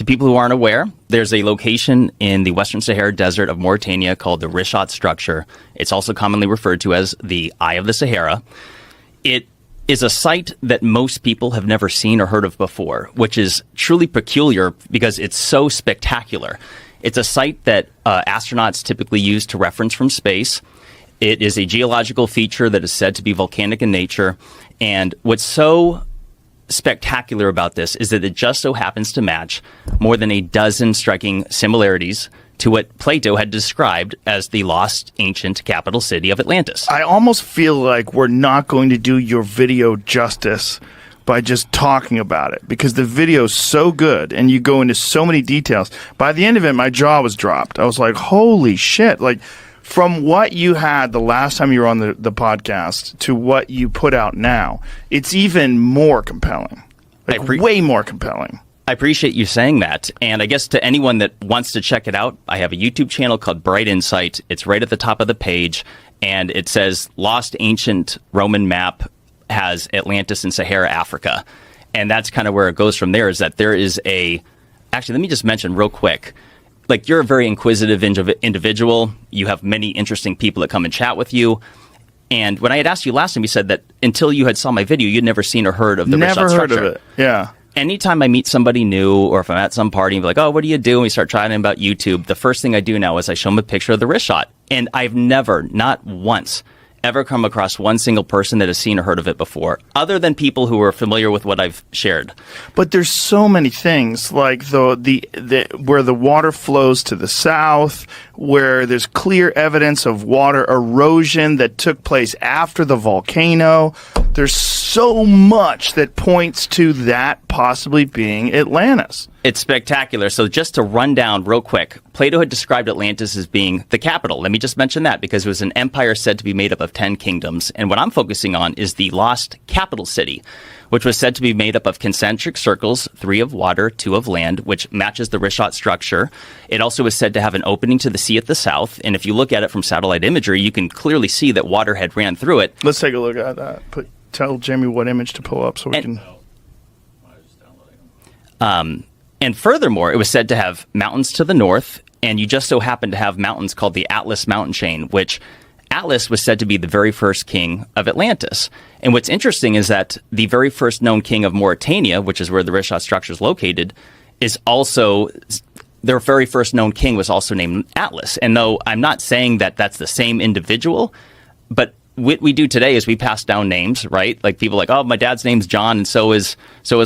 To people who aren't aware, there's a location in the Western Sahara Desert of Mauritania called the Richat Structure. It's also commonly referred to as the Eye of the Sahara. It is a site that most people have never seen or heard of before, which is truly peculiar because it's so spectacular. It's a site that astronauts typically use to reference from space. It is a geological feature that is said to be volcanic in nature. And what's so spectacular about this is that it just so happens to match more than a dozen striking similarities to what Plato had described as the lost ancient capital city of Atlantis. I almost feel like we're not going to do your video justice by just talking about it, because the video is so good and you go into so many details. By the end of it, my jaw was dropped. I was like, holy shit. Like, from what you had the last time you were on the podcast to what you put out now, it's even more compelling. Like, way more compelling. I appreciate you saying that. And I guess to anyone that wants to check it out, I have a YouTube channel called Bright Insight. It's right at the top of the page, and it says Lost Ancient Roman Map has Atlantis and Sahara Africa. And that's kind of where it goes from there, is that there is a... Actually, let me just mention real quick. Like, you're a very inquisitive individual. You have many interesting people that come and chat with you. And when I had asked you last time, you said that until you had saw my video, you'd never seen or heard of the Richat Structure. Never heard of it, yeah. Anytime I meet somebody new, or if I'm at some party and be like, oh, what do you do? And we start chatting about YouTube, the first thing I do now is I show them a picture of the Richat. And I've never, not once, ever come across one single person that has seen or heard of it before, other than people who are familiar with what I've shared. But there's so many things, like the where the water flows to the south, where there's clear evidence of water erosion that took place after the volcano. There's so much that points to that possibly being Atlantis. It's spectacular. So just to run down real quick, Plato had described Atlantis as being the capital. Let me just mention that, because it was an empire said to be made up of 10 kingdoms. And what I'm focusing on is the lost capital city, which was said to be made up of concentric circles, 3 of water, 2 of land, which matches the Richat structure. It also was said to have an opening to the sea at the south. And if you look at it from satellite imagery, you can clearly see that water had ran through it. Let's take a look at that. Tell Jamie what image to pull up so we can... And furthermore, it was said to have mountains to the north, and you just so happen to have mountains called the Atlas mountain chain, which Atlas was said to be the very first king of Atlantis. And what's interesting is that the very first known king of Mauritania, which is where the Richat structure is located, is also... Their very first known king was also named Atlas. And though I'm not saying that that's the same individual, but what we do today is we pass down names, right? Like, people like, oh, my dad's name's John, and so is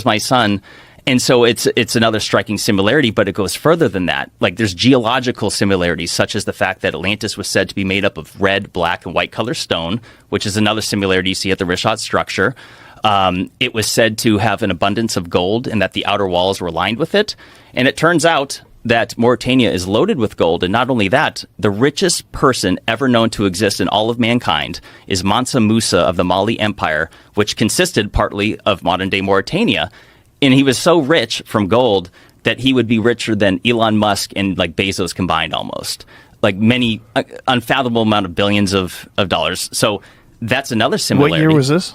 my son. And so it's another striking similarity, but it goes further than that. Like, there's geological similarities, such as the fact that Atlantis was said to be made up of red, black, and white color stone, which is another similarity you see at the Richat structure. It was said to have an abundance of gold, and that the outer walls were lined with it. And it turns out that Mauritania is loaded with gold, and not only that, the richest person ever known to exist in all of mankind is Mansa Musa of the Mali Empire, which consisted partly of modern-day Mauritania. And he was so rich from gold that he would be richer than Elon Musk and, like, Bezos combined almost. Like, many unfathomable amount of billions of dollars. So that's another similarity. What year was this?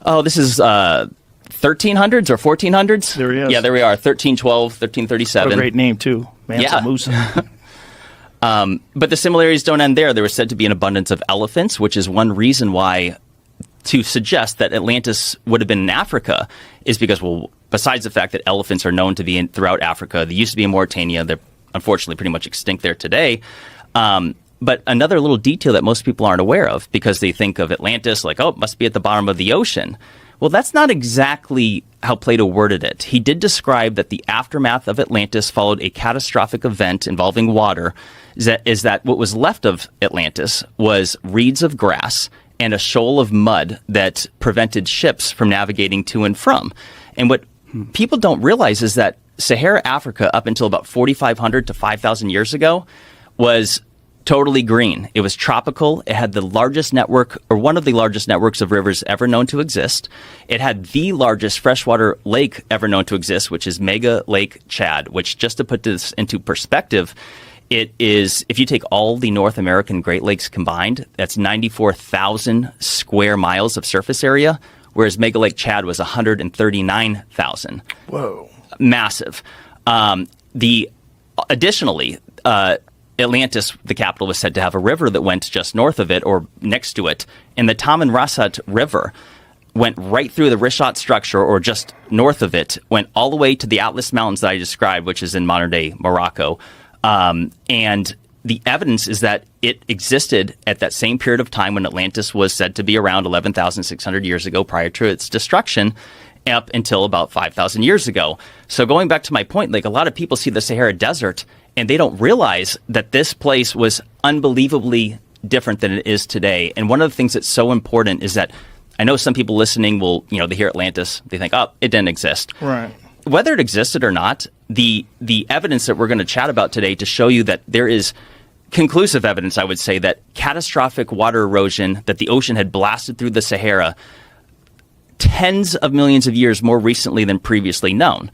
Oh, this is 1300s or 1400s. There he is. Yeah, there we are. 1312, 1337. What a great name, too. Mansa Musa. But the similarities don't end there. There was said to be an abundance of elephants, which is one reason why to suggest that Atlantis would have been in Africa is because, well, besides the fact that elephants are known to be throughout Africa, they used to be in Mauritania. They're unfortunately pretty much extinct there today. But another little detail that most people aren't aware of, because they think of Atlantis like, oh, it must be at the bottom of the ocean. Well, that's not exactly how Plato worded it. He did describe that the aftermath of Atlantis followed a catastrophic event involving water, is that what was left of Atlantis was reeds of grass and a shoal of mud that prevented ships from navigating to and from. And what people don't realize is that Sahara Africa, up until about 4,500 to 5,000 years ago, was totally green. It was tropical. It had the largest network, or one of the largest networks of rivers ever known to exist. It had the largest freshwater lake ever known to exist, which is Mega Lake Chad, which, just to put this into perspective, it is, if you take all the North American Great Lakes combined, that's 94,000 square miles of surface area, whereas Mega Lake Chad was 139,000. Whoa. Massive. Additionally, Atlantis, the capital, was said to have a river that went just north of it or next to it, and the Tamanrasset River went right through the Rishat structure, or just north of it, went all the way to the Atlas Mountains that I described, which is in modern-day Morocco. And the evidence is that it existed at that same period of time when Atlantis was said to be around 11,600 years ago prior to its destruction, up until about 5,000 years ago. So going back to my point, like, a lot of people see the Sahara Desert and they don't realize that this place was unbelievably different than it is today. And one of the things that's so important is that I know some people listening will, they hear Atlantis, they think, oh, it didn't exist. Right. Whether it existed or not, the evidence that we're going to chat about today to show you that there is conclusive evidence, I would say, that catastrophic water erosion, that the ocean had blasted through the Sahara tens of millions of years more recently than previously known.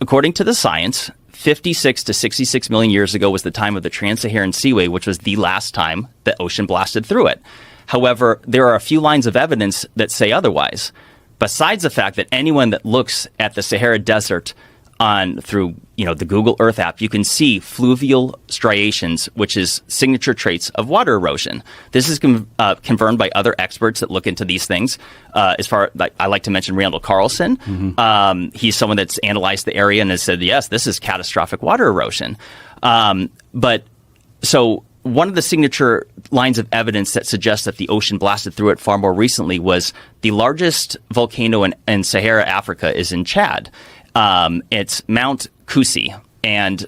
According to the science, 56 to 66 million years ago was the time of the Trans-Saharan Seaway, which was the last time the ocean blasted through it. However, there are a few lines of evidence that say otherwise. Besides the fact that anyone that looks at the Sahara Desert through the Google Earth app, you can see fluvial striations, which is signature traits of water erosion. This is confirmed by other experts that look into these things. I like to mention Randall Carlson. Mm-hmm. He's someone that's analyzed the area and has said, yes, this is catastrophic water erosion. So one of the signature lines of evidence that suggests that the ocean blasted through it far more recently was the largest volcano in Sahara Africa is in Chad. It's Mount Kusi, and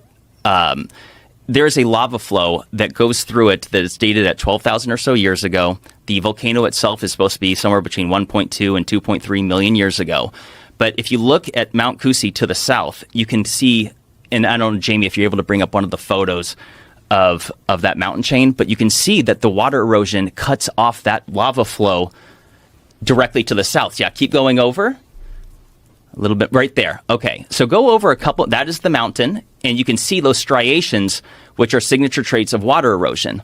there is a lava flow that goes through it that is dated at 12,000 or so years ago. The volcano itself is supposed to be somewhere between 1.2 and 2.3 million years ago. But if you look at Mount Kusi to the south, you can see, and I don't know, Jamie, if you're able to bring up one of the photos of that mountain chain, but you can see that the water erosion cuts off that lava flow directly to the south. Yeah, keep going over. A little bit right there. Okay, so go over a couple. That is the mountain, and you can see those striations, which are signature traits of water erosion.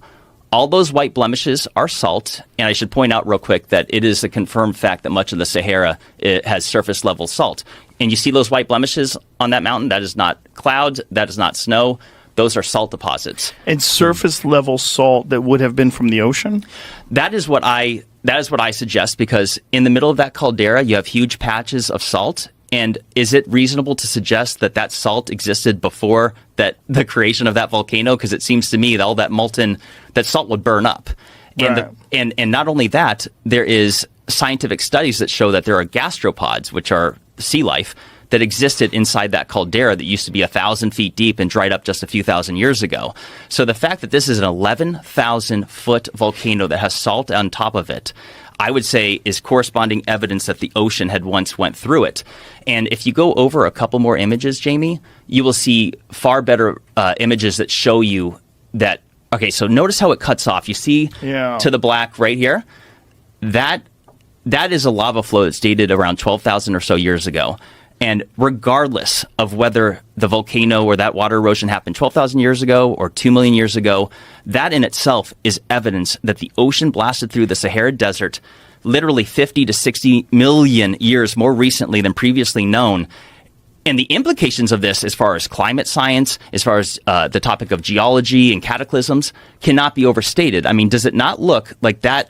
All those white blemishes are salt, and I should point out real quick that it is a confirmed fact that much of the Sahara has surface level salt. And you see those white blemishes on that mountain? That is not clouds. That is not snow. Those are salt deposits. And surface level salt that would have been from the ocean? That is what I suggest, because in the middle of that caldera, you have huge patches of salt. And is it reasonable to suggest that that salt existed before the creation of that volcano? Because it seems to me that all that salt would burn up. Right. And not only that, there is scientific studies that show that there are gastropods, which are sea life, that existed inside that caldera that used to be 1,000 feet deep and dried up just a few thousand years ago. So the fact that this is an 11,000-foot volcano that has salt on top of it, I would say, is corresponding evidence that the ocean had once went through it. And if you go over a couple more images, Jamie, you will see far better images that show you that. Okay, so notice how it cuts off. You see to the black right here? That is a lava flow that's dated around 12,000 or so years ago. And regardless of whether the volcano or that water erosion happened 12,000 years ago or 2 million years ago, that in itself is evidence that the ocean blasted through the Sahara Desert literally 50 to 60 million years more recently than previously known. And the implications of this, as far as climate science, as far as the topic of geology and cataclysms, cannot be overstated. I mean, does it not look like that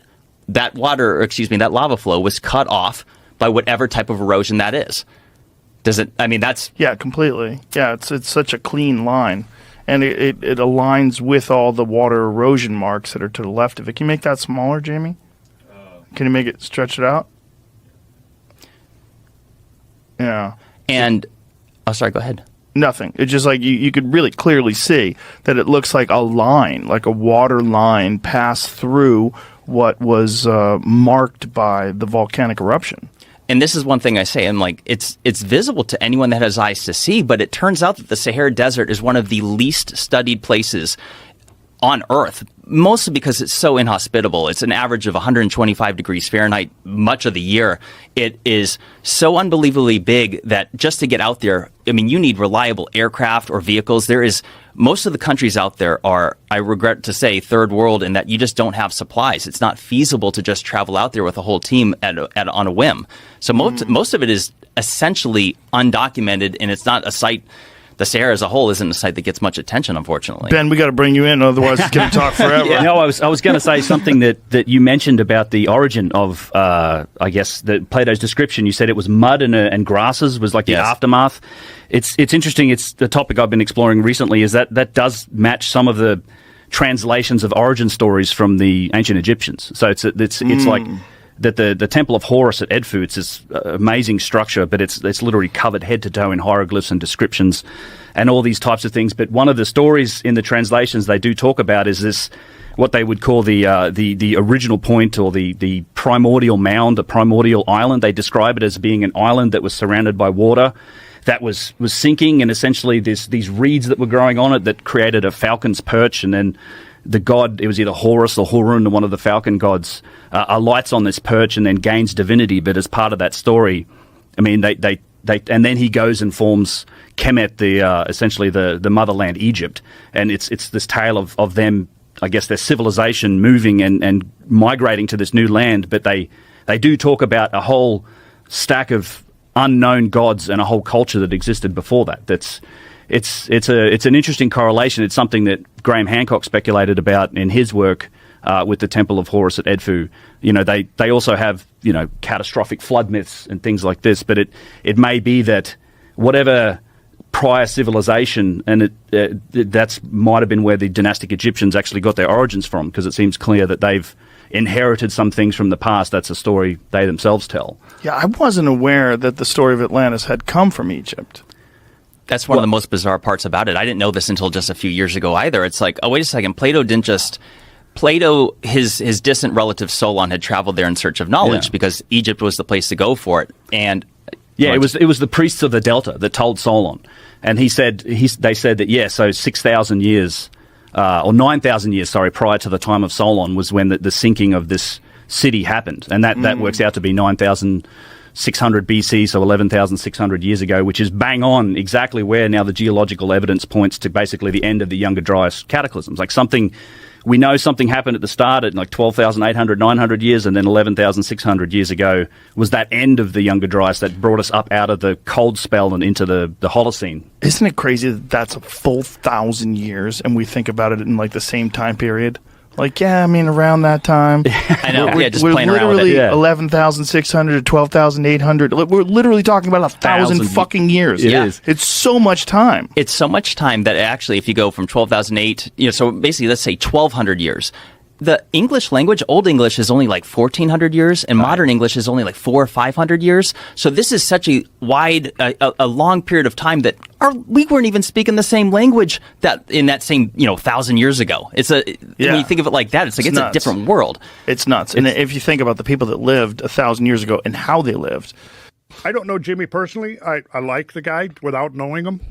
lava flow was cut off by whatever type of erosion that is? Does it? I mean, that's... Yeah, completely. Yeah, it's such a clean line. And it aligns with all the water erosion marks that are to the left of it. Can you make that smaller, Jamie? Can you make it, stretch it out? Yeah. And... Oh, sorry, go ahead. Nothing. It's just like you could really clearly see that it looks like a line, like a water line passed through what was marked by the volcanic eruption. And this is one thing I say, and like it's visible to anyone that has eyes to see, but it turns out that the Sahara Desert is one of the least studied places on Earth, mostly because it's so inhospitable. It's an average of 125 degrees Fahrenheit much of the year. It is so unbelievably big that just to get out there, I mean, you need reliable aircraft or vehicles. Most of the countries out there are, I regret to say, third world in that you just don't have supplies. It's not feasible to just travel out there with a whole team on a whim. So most of it is essentially undocumented, and it's not a site the Sahara as a whole isn't a site that gets much attention, unfortunately. Ben, we got to bring you in, otherwise it's going to talk forever. Yeah. No, I was going to say something that you mentioned about the origin of, I guess, Plato's description. You said it was mud and grasses was like the aftermath. It's interesting. It's the topic I've been exploring recently. Is that does match some of the translations of origin stories from the ancient Egyptians. So it's like that the Temple of Horus at Edfu, it's this amazing structure, but it's literally covered head to toe in hieroglyphs and descriptions and all these types of things. But one of the stories in the translations they do talk about is this, what they would call the original point, or the primordial mound, the primordial island. They describe it as being an island that was surrounded by water that was sinking, and essentially these reeds that were growing on it that created a falcon's perch, and then the god, it was either Horus or Horun, one of the falcon gods, alights on this perch and then gains divinity. But as part of that story, I mean, they and then he goes and forms Kemet, essentially the motherland Egypt, and it's this tale of them, I guess, their civilization moving and migrating to this new land. But they do talk about a whole stack of unknown gods and a whole culture that existed before that. It's an interesting correlation. It's something that Graham Hancock speculated about in his work with the Temple of Horus at Edfu. You know, they also have, you know, catastrophic flood myths and things like this. But it may be that whatever prior civilization, and that's might have been where the dynastic Egyptians actually got their origins from, because it seems clear that they've inherited some things from the past. That's a story they themselves tell. Yeah, I wasn't aware that the story of Atlantis had come from Egypt. That's one of the most bizarre parts about it. I didn't know this until just a few years ago either. It's like, oh, wait a second. Plato, his distant relative Solon had traveled there in search of knowledge because Egypt was the place to go for it. And it was the priests of the Delta that told Solon. And they said that, so 6,000 years, or 9,000 years, prior to the time of Solon was when the sinking of this city happened. And that works out to be 9,600 BC, so 11,600 years ago, which is bang on exactly where now the geological evidence points to basically the end of the Younger Dryas cataclysms. Like we know something happened at the start at like 12,800, 900 years, and then 11,600 years ago was that end of the Younger Dryas that brought us up out of the cold spell and into the Holocene. Isn't it crazy that that's a full 1,000 years, and we think about it in like the same time period? Like, yeah, I mean, around that time. I know. We're just playing around with it. Literally 11,600 to 12,800. We're literally talking about 1,000 fucking years. It is. It's so much time. It's so much time that actually, if you go from 12,008, so basically, let's say 1,200 years. The English language, Old English, is only like 1,400 years, and Modern English is only like 400 or 500 years. So this is such a wide, a long period of time that we weren't even speaking the same language that in that same 1,000 years ago. When you think of it like that, it's a different world. It's nuts. And if you think about the people that lived 1,000 years ago and how they lived, I don't know Jimmy personally. I like the guy without knowing him.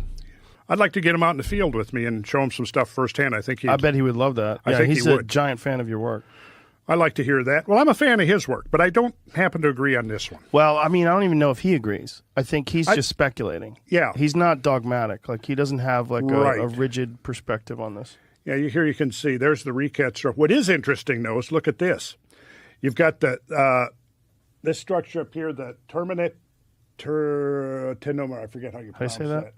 I'd like to get him out in the field with me and show him some stuff firsthand. I bet he would love that. I think he's a giant fan of your work. I like to hear that. Well, I'm a fan of his work, but I don't happen to agree on this one. Well, I mean, I don't even know if he agrees. I think he's just speculating. Yeah. He's not dogmatic. Like, he doesn't have like a rigid perspective on this. Yeah, here you can see. There's the recap structure. What is interesting, though, is look at this. You've got this structure up here, the terminate tenoma. I forget how you pronounce that.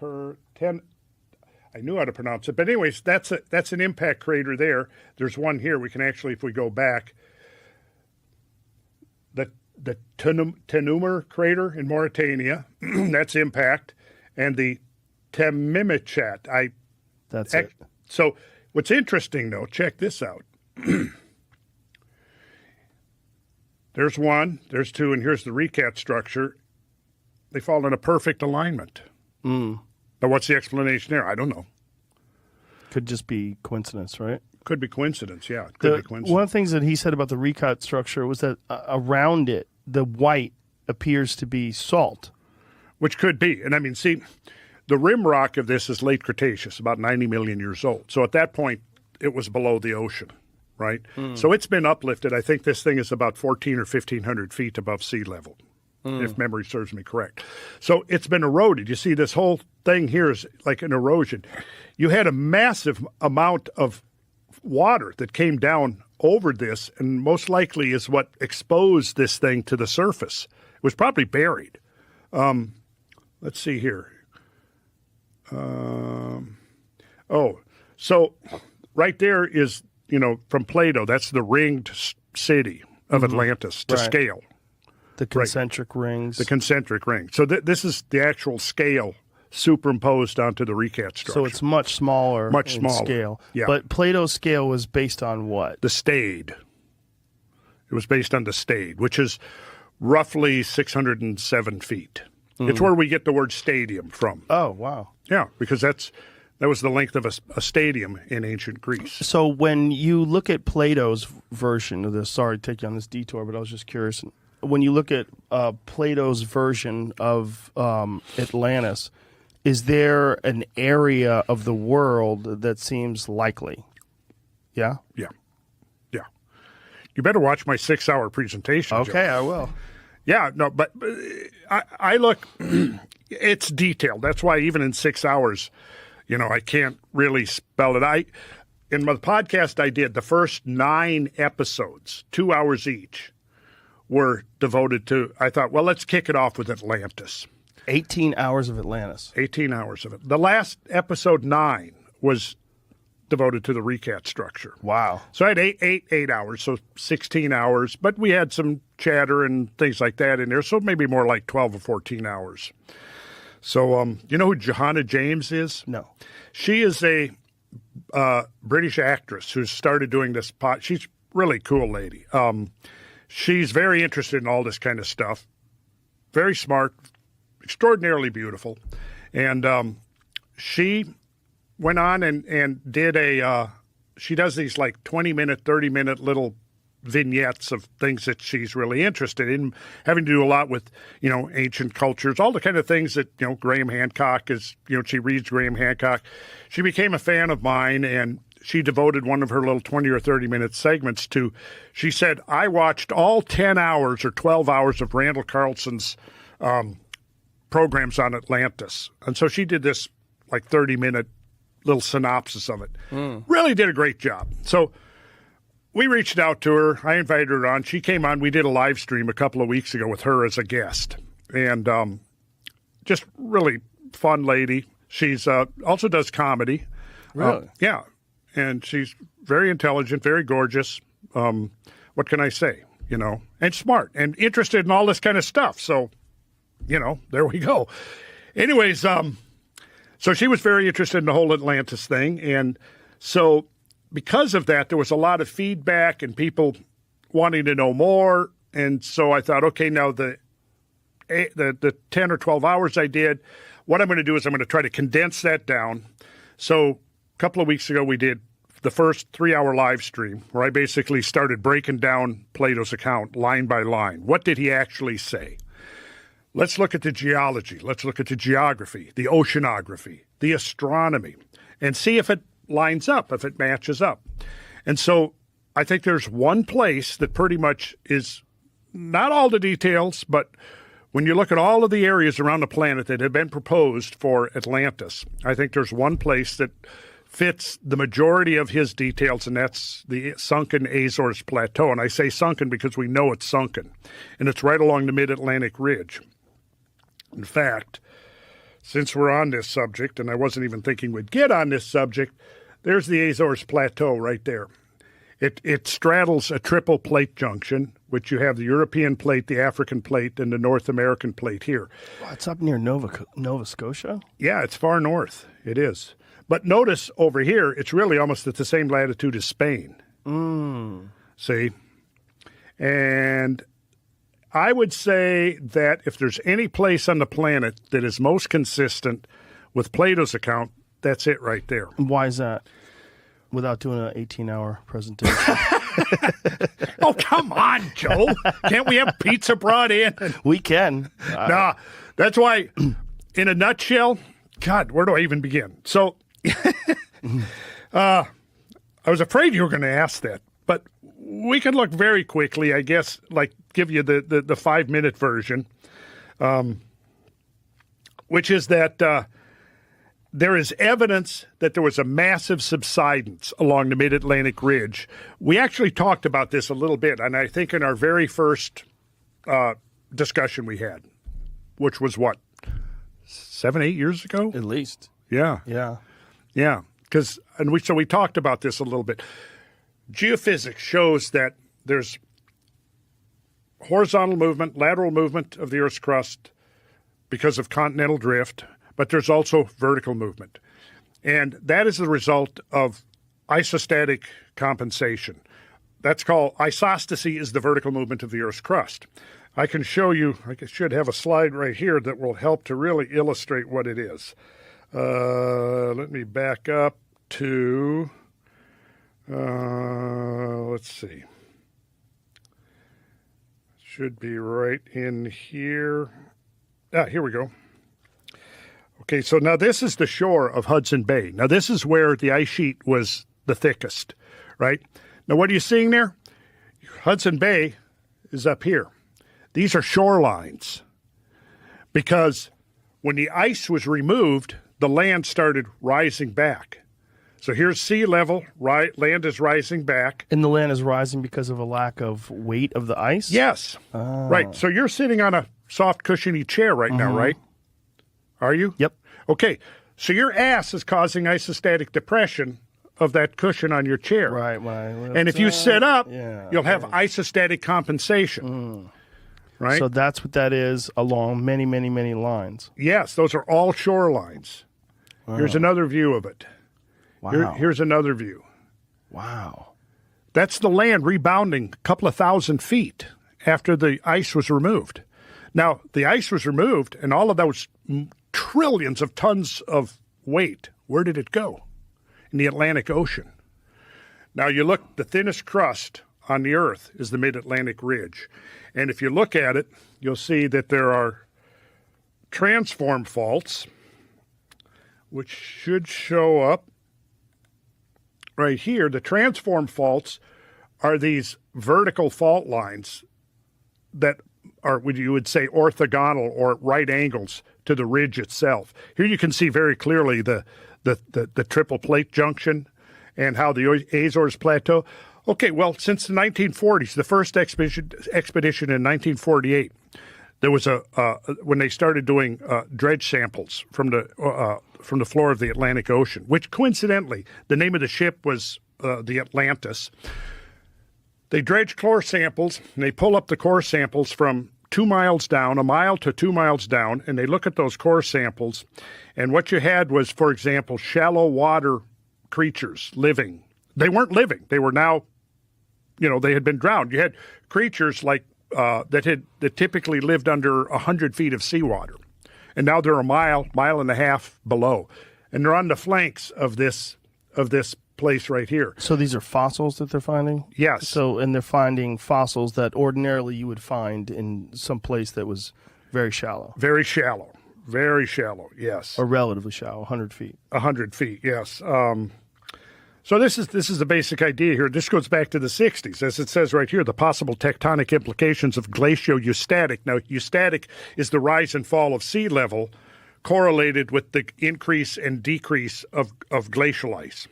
I knew how to pronounce it, but anyways, that's an impact crater there. There's one here. We can actually, if we go back, the Tenumer crater in Mauritania, that's impact, and the Temimichat. That's it. So what's interesting though, check this out. There's one, there's two, and here's the recat structure. They fall in a perfect alignment. Now, what's the explanation there? I don't know. Could just be coincidence, right? Could be coincidence, yeah. Could be coincidence. One of the things that he said about the recut structure was that around it, the white appears to be salt. Which could be. And I mean, see, the rim rock of this is late Cretaceous, about 90 million years old. So at that point, it was below the ocean, right? So it's been uplifted. I think this thing is about 1,400 or 1,500 feet above sea level. If memory serves me correct. So it's been eroded. You see, this whole thing here is like an erosion. You had a massive amount of water that came down over this, and most likely is what exposed this thing to the surface. It was probably buried. Let's see here. So right there is, from Plato, that's the ringed city of Atlantis to Right. scale. The concentric rings. The concentric ring. So this is the actual scale superimposed onto the recat structure. So it's much smaller Much in smaller. scale. Yeah. But Plato's scale was based on what? the stade. It was based on the stade, which is roughly 607 feet. It's where we get the word stadium from. Oh, wow. Yeah, because that was the length of a stadium in ancient Greece. So when you look at Plato's version of this, sorry to take you on this detour, but I was just curious. When you look at Plato's version of Atlantis, is there an area of the world that seems likely? Yeah? Yeah. Yeah. You better watch my 6-hour presentation. Okay, Joe. I will. Yeah, no, but I look, it's detailed. That's why even in 6 hours, I can't really spell it. In my podcast I did, the first 9 episodes, 2 hours each, were devoted to, I thought, well, let's kick it off with Atlantis. 18 hours of Atlantis. 18 hours of it. The last episode 9 was devoted to the recat structure. Wow. So I had eight hours, so 16 hours, but we had some chatter and things like that in there, so maybe more like 12 or 14 hours. So, you know who Johanna James is? No. She is a British actress who started doing this She's a really cool lady. She's very interested in all this kind of stuff. Very smart, extraordinarily beautiful. And she went on and did she does these like 20-minute, 30-minute little vignettes of things that she's really interested in, having to do a lot with, ancient cultures, all the kind of things that, Graham Hancock is, she reads Graham Hancock. She became a fan of mine, and she devoted one of her little 20 or 30-minute segments to, she said, I watched all 10 hours or 12 hours of Randall Carlson's programs on Atlantis. And so she did this like 30-minute little synopsis of it. Really did a great job. So we reached out to her. I invited her on. She came on. We did a live stream a couple of weeks ago with her as a guest. And just really fun lady. She's also does comedy. Really? Yeah. And she's very intelligent, very gorgeous. What can I say? And smart and interested in all this kind of stuff. So, there we go. Anyways, so she was very interested in the whole Atlantis thing. And so because of that, there was a lot of feedback and people wanting to know more. And so I thought, okay, now the 10 or 12 hours I did, what I'm going to do is I'm going to try to condense that down. So a couple of weeks ago, we did the first 3-hour live stream where I basically started breaking down Plato's account line by line. What did he actually say? Let's look at the geology. Let's look at the geography, the oceanography, the astronomy, and see if it lines up, if it matches up. And so I think there's one place that pretty much is not all the details, but when you look at all of the areas around the planet that have been proposed for Atlantis, I think there's one place that fits the majority of his details, and that's the sunken Azores Plateau. And I say sunken because we know it's sunken, and it's right along the mid-Atlantic ridge. In fact, since we're on this subject, and I wasn't even thinking we'd get on this subject, there's the Azores Plateau right there. It straddles a triple plate junction, which you have the European plate, the African plate, and the North American plate here. Well, it's up near Nova Scotia? Yeah, it's far north. It is. But notice over here, it's really almost at the same latitude as Spain. See? And I would say that if there's any place on the planet that is most consistent with Plato's account, that's it right there. Why is that? Without doing an 18-hour presentation. Oh, come on, Joe. Can't we have pizza brought in? We can. Nah, that's why, in a nutshell, God, where do I even begin? So, I was afraid you were going to ask that, but we can look very quickly, I guess, like give you the 5-minute version, which is that there is evidence that there was a massive subsidence along the mid-Atlantic ridge. We actually talked about this a little bit, and I think in our very first discussion we had, which was what, 7-8 years ago? At least. Yeah. Yeah. Yeah. So we talked about this a little bit. Geophysics shows that there's horizontal movement, lateral movement of the Earth's crust because of continental drift, but there's also vertical movement. And that is the result of isostatic compensation. That's called isostasy, is the vertical movement of the Earth's crust. I can show you, I should have a slide right here that will help to really illustrate what it is. Let me back up to, let's see. Should be right in here. Here we go. Okay, so now this is the shore of Hudson Bay. Now this is where the ice sheet was the thickest, right? Now what are you seeing there? Hudson Bay is up here. These are shorelines because when the ice was removed, the land started rising back. So here's sea level, land is rising back. And the land is rising because of a lack of weight of the ice? Yes. Right. So you're sitting on a soft, cushiony chair right now, right? Are you? Yep. Okay. So your ass is causing isostatic depression of that cushion on your chair. Right. And if you sit up, you'll have isostatic compensation. Right? So that's what that is along many, many, many lines. Yes, those are all shorelines. Here's another view of it. Wow. Here's another view. Wow. That's the land rebounding a couple of thousand feet after the ice was removed. Now, the ice was removed, and all of those trillions of tons of weight, where did it go? In the Atlantic Ocean. Now, you look, the thinnest crust on the Earth is the Mid-Atlantic Ridge. And if you look at it, you'll see that there are transform faults, which should show up right here. The transform faults are these vertical fault lines that are what you would say orthogonal or right angles to the ridge itself. Here you can see very clearly the triple plate junction and how the Azores Plateau. Okay, well, since the 1940s, the first expedition in 1948, there was when they started doing dredge samples from the floor of the Atlantic Ocean, which coincidentally, the name of the ship was the Atlantis. They dredge core samples, and they pull up the core samples from 2 miles down, a mile to 2 miles down, and they look at those core samples. And what you had was, for example, shallow water creatures living. They weren't living. They were now, they had been drowned. You had creatures like that typically lived under 100 feet of seawater. And now they're a mile and a half below. And they're on the flanks of this place right here. So these are fossils that they're finding? Yes. And they're finding fossils that ordinarily you would find in some place that was very shallow. Very shallow. Very shallow, yes. Or relatively shallow, 100 feet. 100 feet, yes. So this is the basic idea here. This goes back to the 60s. As it says right here, the possible tectonic implications of glacial-eustatic. Now, eustatic is the rise and fall of sea level correlated with the increase and decrease of glacial ice.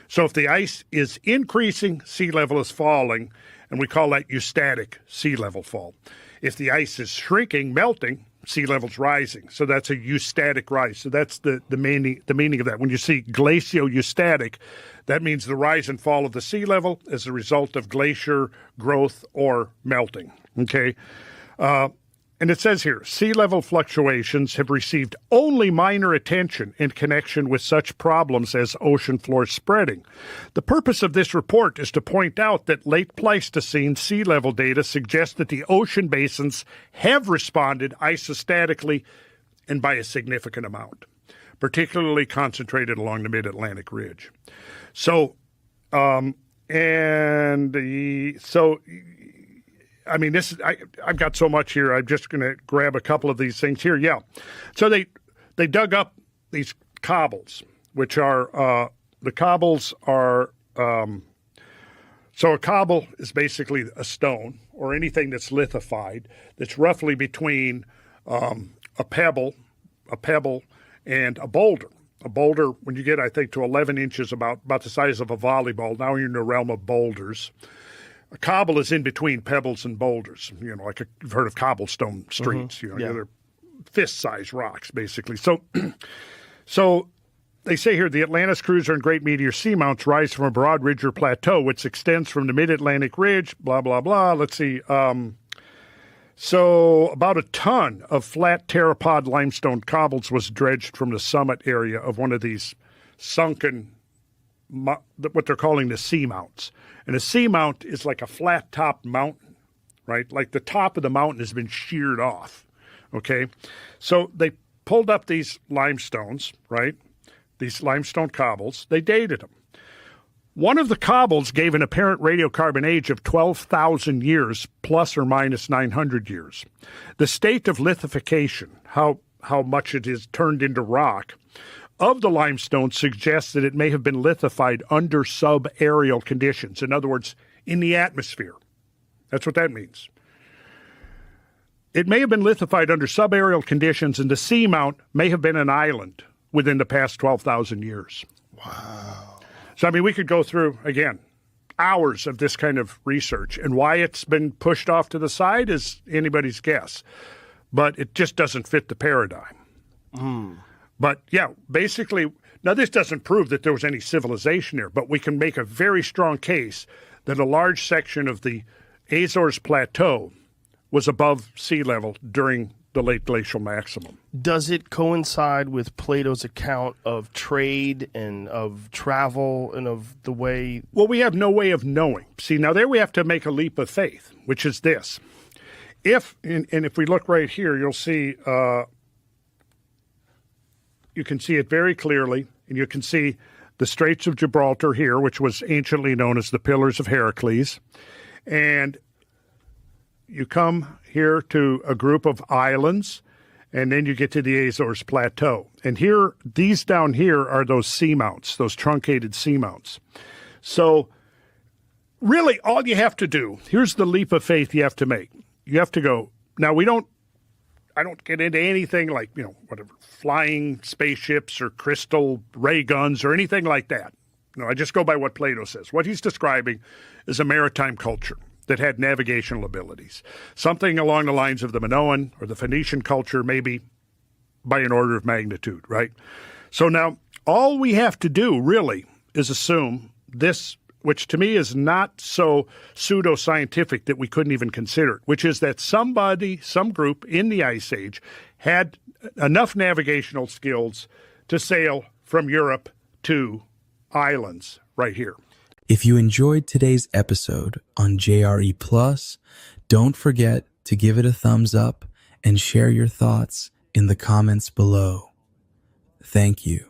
So if the ice is increasing, sea level is falling, and we call that eustatic sea level fall. If the ice is shrinking, melting, sea level's rising. So that's a eustatic rise. So that's the meaning of that. When you see glacial-eustatic, that means the rise and fall of the sea level as a result of glacier growth or melting. Okay? And it says here, sea level fluctuations have received only minor attention in connection with such problems as ocean floor spreading. The purpose of this report is to point out that late Pleistocene sea level data suggest that the ocean basins have responded isostatically and by a significant amount, particularly concentrated along the Mid-Atlantic Ridge. So, I've got so much here. I'm just going to grab a couple of these things here. Yeah. So they dug up these cobbles, which are, the cobbles are, so a cobble is basically a stone or anything that's lithified that's roughly between a pebble and a boulder. A boulder, when you get, I think, to 11 inches, about the size of a volleyball, now you're in the realm of boulders. A cobble is in between pebbles and boulders, like you've heard of cobblestone streets, they're fist-sized rocks, basically. So they say here the Atlantis cruiser and great meteor seamounts rise from a broad ridge or plateau, which extends from the mid-Atlantic ridge, blah, blah, blah. Let's see. So about a ton of flat pteropod limestone cobbles was dredged from the summit area of one of these sunken, what they're calling the seamounts. And a seamount is like a flat-topped mountain, right? Like the top of the mountain has been sheared off, okay? So they pulled up these limestones, right? These limestone cobbles. They dated them. One of the cobbles gave an apparent radiocarbon age of 12,000 years, plus or minus 900 years. The state of lithification, how much it is turned into rock, of the limestone suggests that it may have been lithified under subaerial conditions. In other words, in the atmosphere. That's what that means. It may have been lithified under subaerial conditions, and the seamount may have been an island within the past 12,000 years. Wow. So, I mean, we could go through, again, hours of this kind of research, and why it's been pushed off to the side is anybody's guess. But it just doesn't fit the paradigm. But, yeah, basically, now this doesn't prove that there was any civilization there, but we can make a very strong case that a large section of the Azores Plateau was above sea level during the late glacial maximum. Does it coincide with Plato's account of trade and of travel and of the way? Well, we have no way of knowing. See, now there we have to make a leap of faith, which is this. If we look right here, you'll see, you can see it very clearly, and you can see the Straits of Gibraltar here, which was anciently known as the Pillars of Heracles. And you come here to a group of islands, and then you get to the Azores Plateau. And here, these down here are those seamounts, those truncated seamounts. So really all you have to do, here's the leap of faith you have to make. You have to go, now I don't get into anything like, whatever, flying spaceships or crystal ray guns or anything like that. No, I just go by what Plato says. What he's describing is a maritime culture that had navigational abilities. Something along the lines of the Minoan or the Phoenician culture, maybe by an order of magnitude, right? So now all we have to do really is assume this, which to me is not so pseudoscientific that we couldn't even consider it, which is that some group in the Ice Age had enough navigational skills to sail from Europe to islands right here. If you enjoyed today's episode on JRE Plus, don't forget to give it a thumbs up and share your thoughts in the comments below. Thank you.